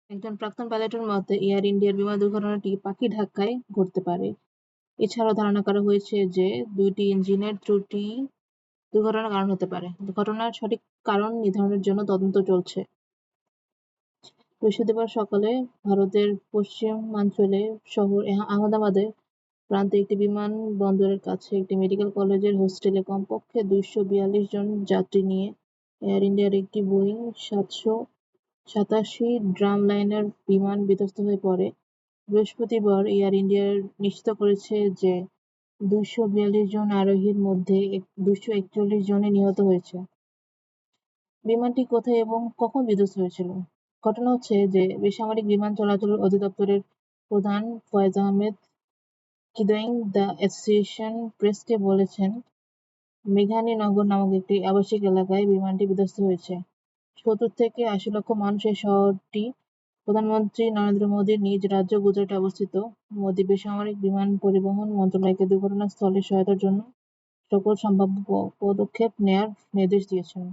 একজন প্রাক্তন পাইলটের মতে এয়ার ইন্ডিয়ার বিমান দুর্ঘটনাটি পাখি ধাক্কায় ঘটতে পারে। এছাড়াও ধারণা করা হয়েছে যে ২টি ইঞ্জিনের ত্রুটি দুর্ঘটনার কারণ হতে পারে। ঘটনার সঠিক কারণ নির্ধারণের জন্য তদন্ত চলছে। বৃহস্পতিবার সকালে ভারতের পশ্চিমাঞ্চলে শহর আহমেদাবাদের প্রান্তে একটি বিমানবন্দরের কাছে একটি মেডিকেল কলেজের হোস্টেলে কমপক্ষে ২৪২ জন যাত্রী নিয়ে এয়ার ইন্ডিয়ার একটি বোয়িং ৭৮৭ ড্রামলাইনার বিমান বিধ্বস্ত হয়ে পড়ে। বৃহস্পতিবার এয়ার ইন্ডিয়া নিশ্চিত করেছে যে ২৪২ জন আরোহীর মধ্যে ২৪১ জনই নিহত হয়েছে। বিমানটি কোথায় এবং কখন বিধ্বস্ত হয়েছিল? ঘটনা হচ্ছে যে বেসামরিক বিমান চলাচল অধিদপ্তরের প্রধান ফয়েজ আহমেদ কিদোইং দ্য অ্যাসোসিয়েশন প্রেসকে বলেছেন, মেঘানীনগর নামক একটি আবাসিক এলাকায় বিমানটি বিধ্বস্ত হয়েছে। ৭০ থেকে ৮০ লক্ষ মানুষ এই শহরটি প্রধানমন্ত্রী নরেন্দ্র মোদীর নিজ রাজ্য গুজরাটে অবস্থিত। মোদী বেসামরিক বিমান পরিবহন মন্ত্রণালয়কে দুর্ঘটনাস্থলে সহায়তার জন্য সকল সম্ভাব্য পদক্ষেপ নেয়ার নির্দেশ দিয়েছেন।